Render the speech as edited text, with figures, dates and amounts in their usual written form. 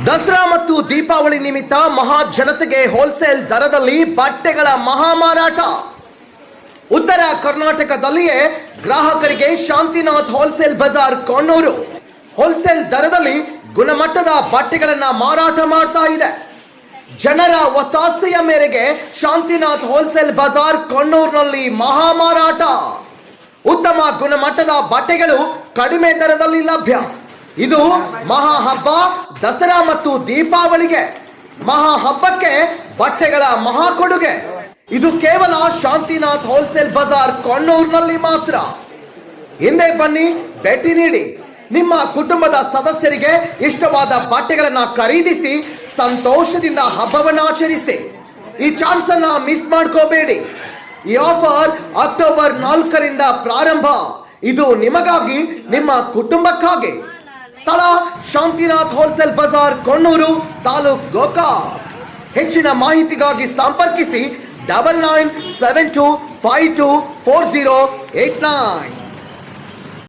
ದಸರಾ ಮತ್ತು ದೀಪಾವಳಿ ನಿಮಿತ್ತ ಮಹಾ ಜನತೆಗೆ ಹೋಲ್ಸೇಲ್ ದರದಲ್ಲಿ ಬಟ್ಟೆಗಳ ಮಹಾಮಾರಾಟ. ಉತ್ತರ ಕರ್ನಾಟಕದಲ್ಲಿಯೇ ಗ್ರಾಹಕರಿಗೆ ಶಾಂತಿನಾಥ್ ಹೋಲ್ಸೇಲ್ ಬಜಾರ್ ಕೊಣ್ಣೂರು ಹೋಲ್ಸೇಲ್ ದರದಲ್ಲಿ ಗುಣಮಟ್ಟದ ಬಟ್ಟೆಗಳನ್ನ ಮಾರಾಟ ಮಾಡ್ತಾ ಇದೆ. ಜನರ ಒತ್ತಾಸೆಯ ಮೇರೆಗೆ ಶಾಂತಿನಾಥ್ ಹೋಲ್ಸೇಲ್ ಬಜಾರ್ ಕೊಣ್ಣೂರಿನಲ್ಲಿ ಮಹಾಮಾರಾಟ. ಉತ್ತಮ ಗುಣಮಟ್ಟದ ಬಟ್ಟೆಗಳು ಕಡಿಮೆ ದರದಲ್ಲಿ ಲಭ್ಯ. ಇದು ಮಹಾ ಹಬ್ಬ ದಸರಾ ಮತ್ತು ದೀಪಾವಳಿಗೆ ಮಹಾ ಹಬ್ಬಕ್ಕೆ ಬಟ್ಟೆಗಳ ಮಹಾ ಕೊಡುಗೆ. ಇದು ಕೇವಲ ಶಾಂತಿನಾಥ್ ಹೋಲ್ಸೇಲ್ ಬಜಾರ್ ಕೊಣ್ಣೂರಿನಲ್ಲಿ ಮಾತ್ರ. ಹಿಂದೆ ಬನ್ನಿ, ಭೇಟಿ ನೀಡಿ. ನಿಮ್ಮ ಕುಟುಂಬದ ಸದಸ್ಯರಿಗೆ ಇಷ್ಟವಾದ ಬಟ್ಟೆಗಳನ್ನ ಖರೀದಿಸಿ ಸಂತೋಷದಿಂದ ಹಬ್ಬವನ್ನು ಆಚರಿಸಿ. ಈ ಚಾನ್ಸ್ ಅನ್ನ ಮಿಸ್ ಮಾಡ್ಕೋಬೇಡಿ. ಈ ಆಫರ್ ಅಕ್ಟೋಬರ್ 4ರಿಂದ ಪ್ರಾರಂಭ. ಇದು ನಿಮಗಾಗಿ, ನಿಮ್ಮ ಕುಟುಂಬಕ್ಕಾಗಿ. ಸ್ಥಳ ಶಾಂತಿನಾಥ್ ಹೋಲ್ಸೇಲ್ ಬಜಾರ್ ಕೊಣ್ಣೂರು, ತಾಲೂಕ್ ಗೋಕಾಕ್. ಹೆಚ್ಚಿನ ಮಾಹಿತಿಗಾಗಿ ಸಂಪರ್ಕಿಸಿ 9972524089.